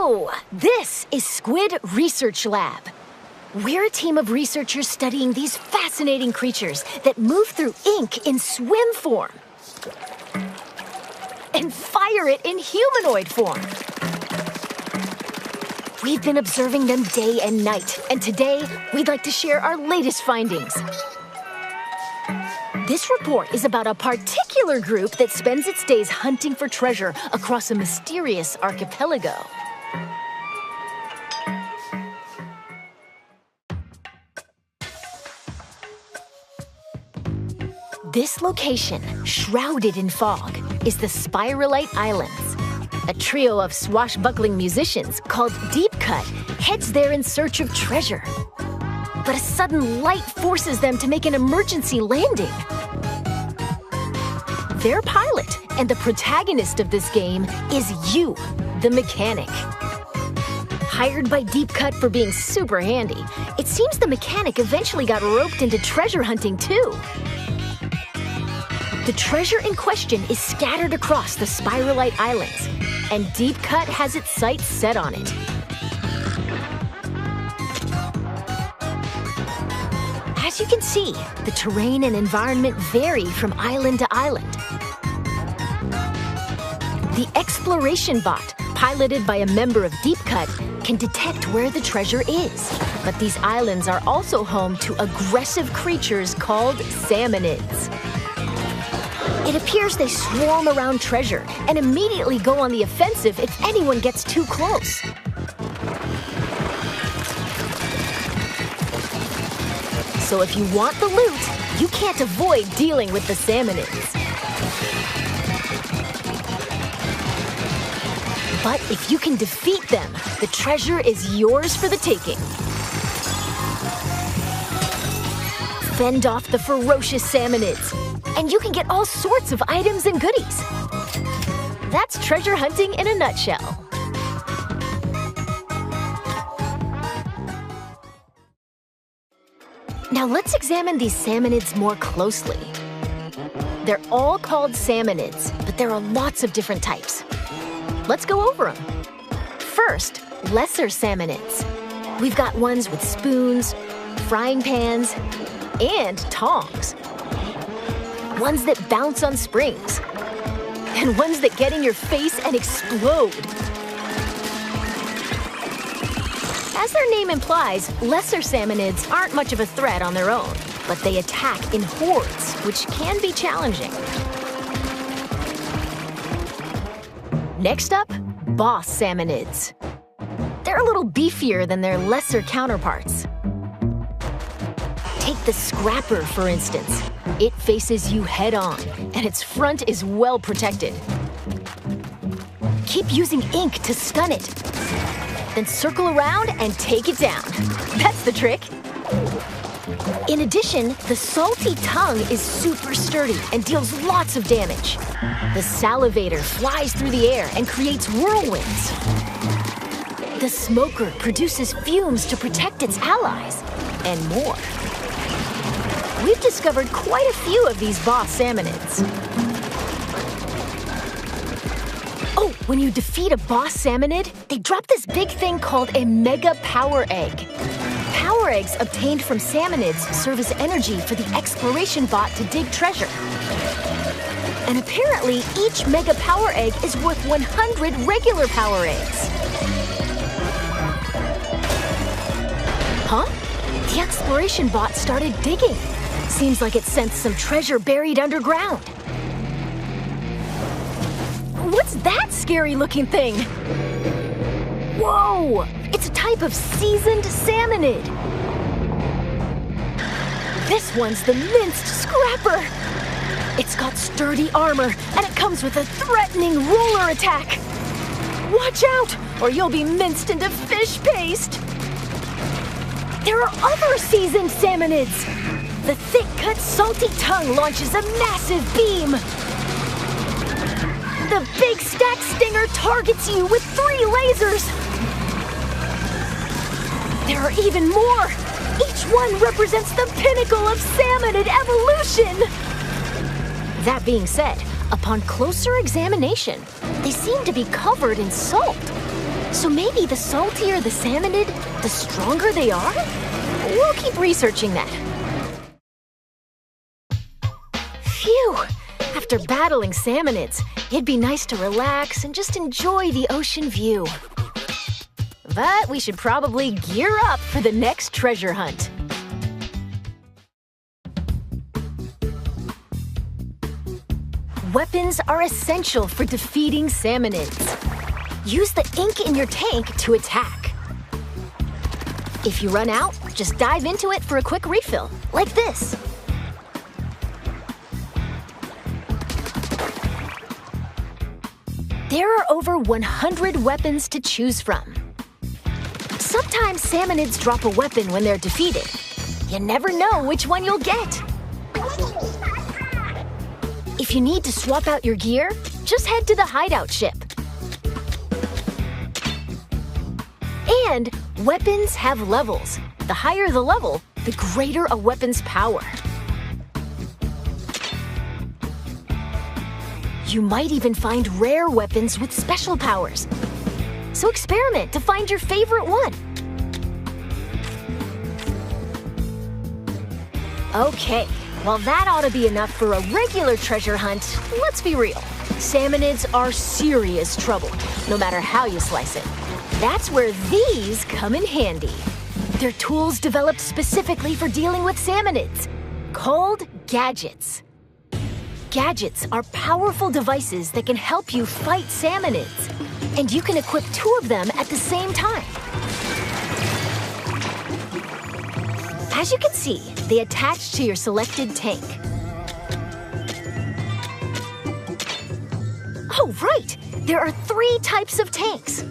Hello! This is Squid Research Lab. We're a team of researchers studying these fascinating creatures that move through ink in swim form and fire it in humanoid form. We've been observing them day and night, and today we'd like to share our latest findings. This report is about a particular group that spends its days hunting for treasure across a mysterious archipelago. This location, shrouded in fog, is the Spiralite Islands. A trio of swashbuckling musicians called Deep Cut heads there in search of treasure. But a sudden light forces them to make an emergency landing. Their pilot and the protagonist of this game is you, the mechanic. Hired by Deep Cut for being super handy, it seems the mechanic eventually got roped into treasure hunting too. The treasure in question is scattered across the Spiralite Islands, and Deep Cut has its sights set on it. As you can see, the terrain and environment vary from island to island. The exploration bot, piloted by a member of Deep Cut, can detect where the treasure is. But these islands are also home to aggressive creatures called salmonids. It appears they swarm around treasure and immediately go on the offensive if anyone gets too close. So if you want the loot, you can't avoid dealing with the salmonids. But if you can defeat them, the treasure is yours for the taking. Fend off the ferocious salmonids, and you can get all sorts of items and goodies. That's treasure hunting in a nutshell. Now let's examine these salmonids more closely. They're all called salmonids, but there are lots of different types. Let's go over them. First, lesser salmonids. We've got ones with spoons, frying pans, and tongs. Ones that bounce on springs. And ones that get in your face and explode. As their name implies, lesser salmonids aren't much of a threat on their own, but they attack in hordes, which can be challenging. Next up, boss salmonids. They're a little beefier than their lesser counterparts. Take the scrapper, for instance. It faces you head-on, and its front is well protected. Keep using ink to stun it. Then circle around and take it down. That's the trick. In addition, the salty tongue is super sturdy and deals lots of damage. The salivator flies through the air and creates whirlwinds. The smoker produces fumes to protect its allies, and more. We've discovered quite a few of these boss salmonids. Oh, when you defeat a boss salmonid, they drop this big thing called a mega power egg. Power eggs obtained from salmonids serve as energy for the exploration bot to dig treasure. And apparently, each mega power egg is worth 100 regular power eggs. Huh? The exploration bot started digging. Seems like it sensed some treasure buried underground. What's that scary-looking thing? Whoa! It's a type of seasoned salmonid. This one's the minced scrapper. It's got sturdy armor, and it comes with a threatening roller attack. Watch out, or you'll be minced into fish paste. There are other seasoned salmonids. The thick-cut, salty tongue launches a massive beam. The big stack stinger targets you with 3 lasers. There are even more. Each one represents the pinnacle of salmonid evolution. That being said, upon closer examination, they seem to be covered in salt. So maybe the saltier the salmonid, the stronger they are? We'll keep researching that. Phew! After battling salmonids, it'd be nice to relax and just enjoy the ocean view. But we should probably gear up for the next treasure hunt. Weapons are essential for defeating salmonids. Use the ink in your tank to attack. If you run out, just dive into it for a quick refill, like this. There are over 100 weapons to choose from. Sometimes salmonids drop a weapon when they're defeated. You never know which one you'll get. If you need to swap out your gear, just head to the hideout ship. And weapons have levels. The higher the level, the greater a weapon's power. You might even find rare weapons with special powers. So experiment to find your favorite one. Okay, well that ought to be enough for a regular treasure hunt. Let's be real. Salmonids are serious trouble, no matter how you slice it. That's where these come in handy. They're tools developed specifically for dealing with salmonids, called gadgets. Gadgets are powerful devices that can help you fight salmonids, and you can equip 2 of them at the same time. As you can see, they attach to your selected tank. Oh, right! There are 3 types of tanks.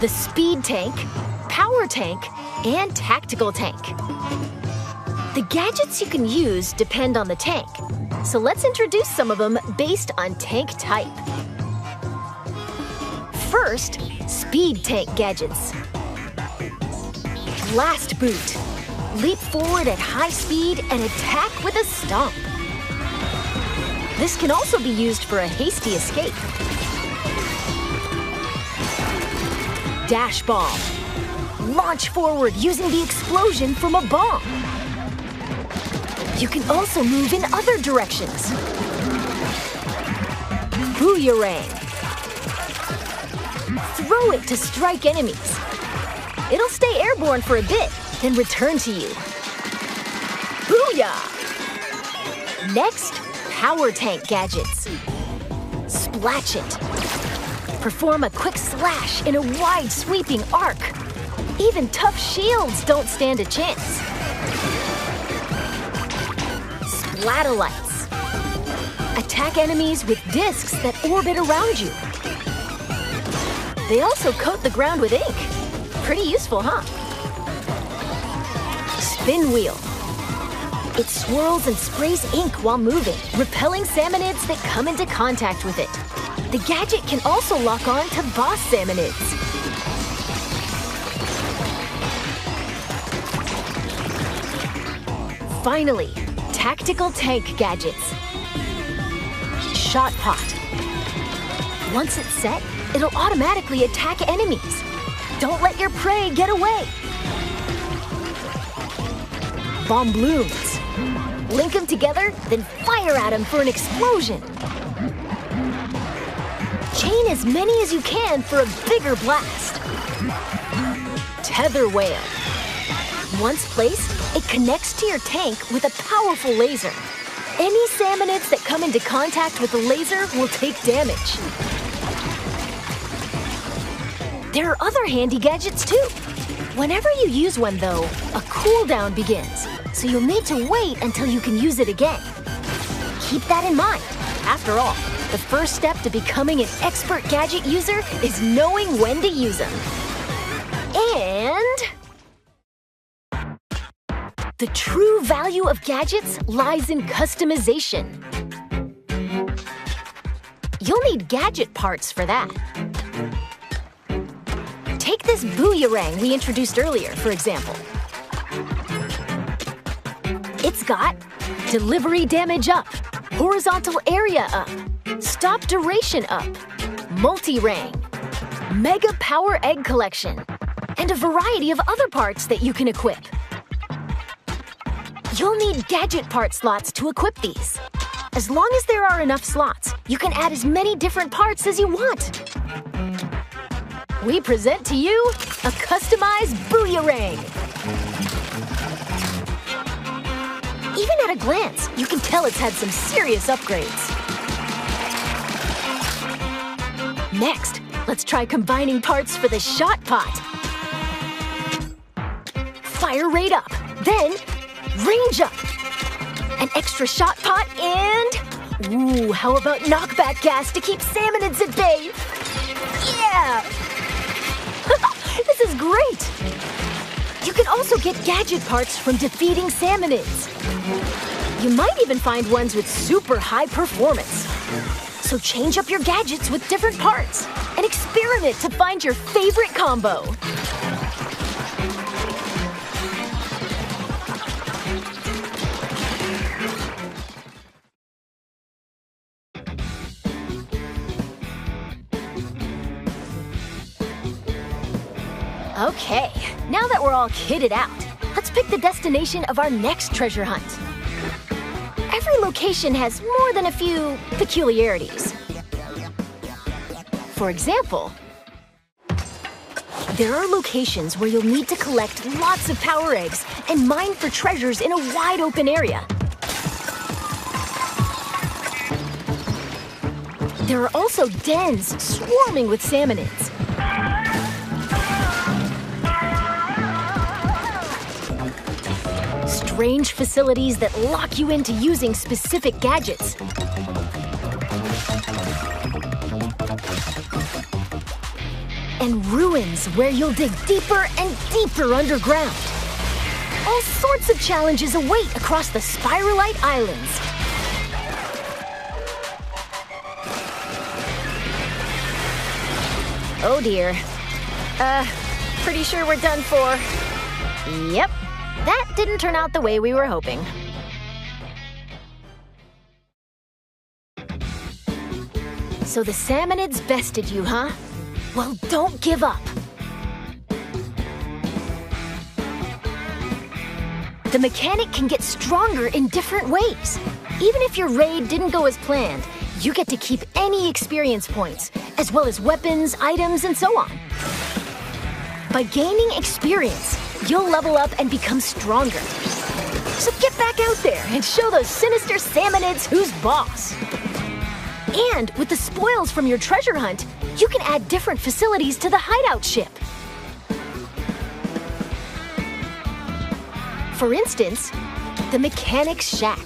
The speed tank, power tank, and tactical tank. The gadgets you can use depend on the tank, so let's introduce some of them based on tank type. First, speed tank gadgets. Blast boot. Leap forward at high speed and attack with a stomp. This can also be used for a hasty escape. Dash bomb. Launch forward using the explosion from a bomb. You can also move in other directions. Booyarang. Throw it to strike enemies. It'll stay airborne for a bit, then return to you. Booyah! Next, power tank gadgets. Splatch it. Perform a quick slash in a wide sweeping arc. Even tough shields don't stand a chance. Splatolites. Attack enemies with discs that orbit around you. They also coat the ground with ink. Pretty useful, huh? Spin wheel. It swirls and sprays ink while moving, repelling salmonids that come into contact with it. The gadget can also lock on to boss salmonids. Finally, tactical tank gadgets. Shot pot. Once it's set, it'll automatically attack enemies. Don't let your prey get away. Bombloons. Link them together, then fire at them for an explosion. Chain as many as you can for a bigger blast. Tether whale. Once placed, it connects to your tank with a powerful laser. Any salmonids that come into contact with the laser will take damage. There are other handy gadgets too. Whenever you use one though, a cooldown begins, so you'll need to wait until you can use it again. Keep that in mind. After all, the first step to becoming an expert gadget user is knowing when to use them. And the true value of gadgets lies in customization. You'll need gadget parts for that. Take this booyarang we introduced earlier, for example. It's got delivery damage up, horizontal area up, stop duration up, multi-rang. Mega Power Egg Collection, and a variety of other parts that you can equip. You'll need gadget part slots to equip these. As long as there are enough slots, you can add as many different parts as you want. We present to you a customized Booyarang. Even at a glance, you can tell it's had some serious upgrades. Next, let's try combining parts for the shot pot. Fire rate up, then range up. An extra shot pot and... Ooh, how about knockback gas to keep salmonids at bay? Yeah! This is great! You can also get gadget parts from defeating salmonids. You might even find ones with super high performance. So change up your gadgets with different parts and experiment to find your favorite combo. Okay, now that we're all kitted out, let's pick the destination of our next treasure hunt. Every location has more than a few peculiarities. For example, there are locations where you'll need to collect lots of power eggs and mine for treasures in a wide open area. There are also dens swarming with salmonids. Strange facilities that lock you into using specific gadgets. And ruins where you'll dig deeper and deeper underground. All sorts of challenges await across the Spiralite Islands. Oh dear. Pretty sure we're done for. Yep. That didn't turn out the way we were hoping. So the salmonids bested you, huh? Well, don't give up. The mechanic can get stronger in different ways. Even if your raid didn't go as planned, you get to keep any experience points, as well as weapons, items, and so on. By gaining experience, you'll level up and become stronger. So get back out there and show those sinister salmonids who's boss. And with the spoils from your treasure hunt, you can add different facilities to the hideout ship. For instance, the Mechanic's Shack.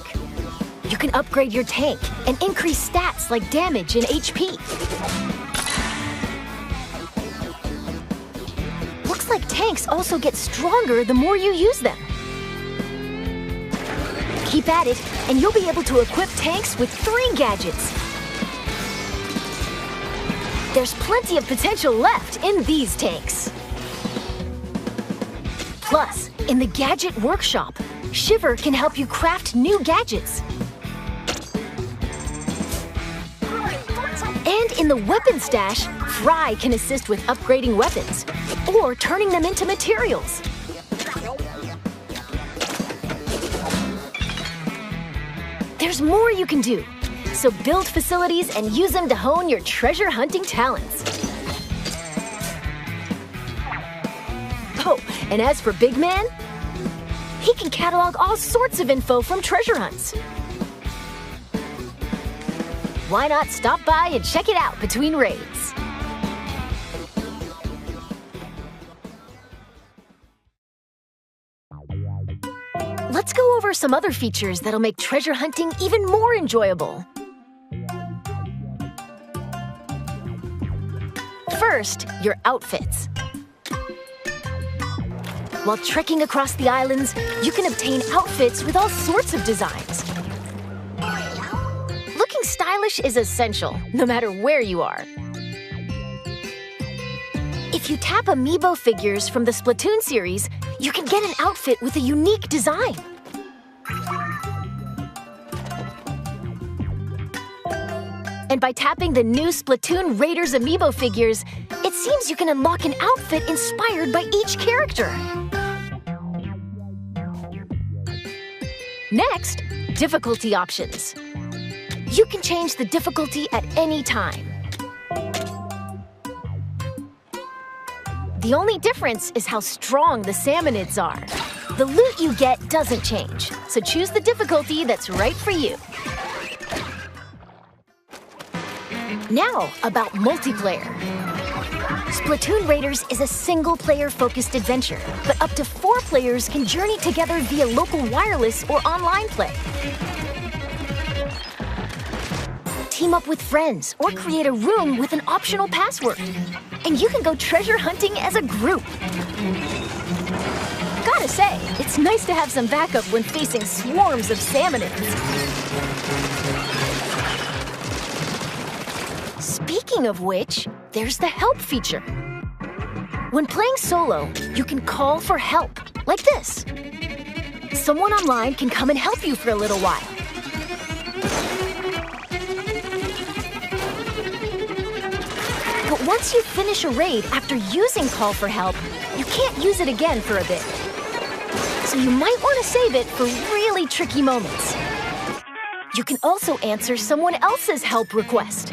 You can upgrade your tank and increase stats like damage and HP. Looks like tanks also get stronger the more you use them. Keep at it, and you'll be able to equip tanks with 3 gadgets. There's plenty of potential left in these tanks. Plus, in the Gadget Workshop, Shiver can help you craft new gadgets. And in the Weapon Stash, Fry can assist with upgrading weapons or turning them into materials. There's more you can do, so build facilities and use them to hone your treasure hunting talents. Oh, and as for Big Man, he can catalog all sorts of info from treasure hunts. Why not stop by and check it out between raids? Let's go over some other features that'll make treasure hunting even more enjoyable. First, your outfits. While trekking across the islands, you can obtain outfits with all sorts of designs. Looking stylish is essential, no matter where you are. If you tap Amiibo figures from the Splatoon series, you can get an outfit with a unique design. And by tapping the new Splatoon Raiders amiibo figures, it seems you can unlock an outfit inspired by each character. Next, difficulty options. You can change the difficulty at any time. The only difference is how strong the salmonids are. The loot you get doesn't change, so choose the difficulty that's right for you. Now, about multiplayer. Splatoon Raiders is a single-player focused adventure, but up to 4 players can journey together via local wireless or online play. Team up with friends or create a room with an optional password. And you can go treasure hunting as a group. Gotta say, it's nice to have some backup when facing swarms of salmonids. Speaking of which, there's the help feature. When playing solo, you can call for help, like this. Someone online can come and help you for a little while. But once you finish a raid after using Call for Help, you can't use it again for a bit. So you might want to save it for really tricky moments. You can also answer someone else's help request.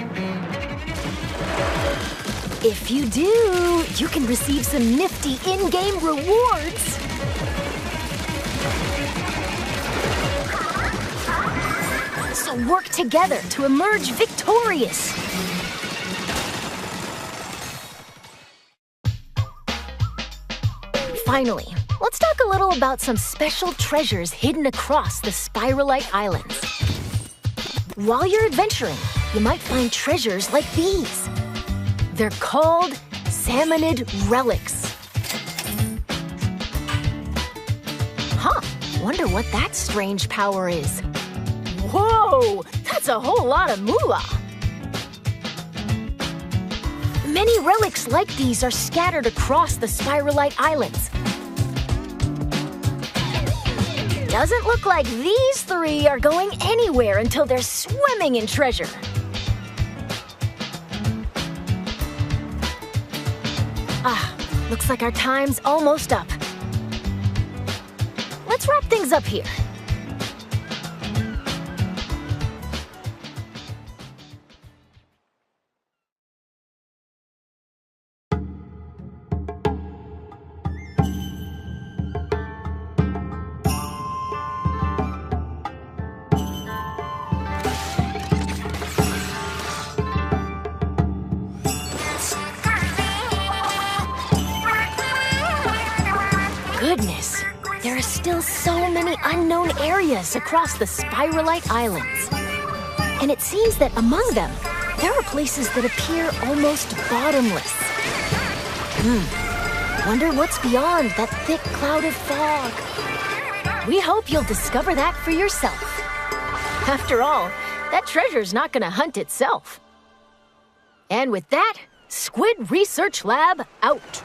If you do, you can receive some nifty in-game rewards. So work together to emerge victorious. Finally, let's talk a little about some special treasures hidden across the Spiralite Islands. While you're adventuring, you might find treasures like these. They're called Salmonid Relics. Huh, wonder what that strange power is. Whoa, that's a whole lot of moolah. Many relics like these are scattered across the Spiralite Islands. Doesn't look like these 3 are going anywhere until they're swimming in treasure. Looks like our time's almost up. Let's wrap things up here. Goodness, there are still so many unknown areas across the Spiralite Islands. And it seems that among them, there are places that appear almost bottomless. Wonder what's beyond that thick cloud of fog. We hope you'll discover that for yourself. After all, that treasure's not gonna hunt itself. And with that, Squid Research Lab out.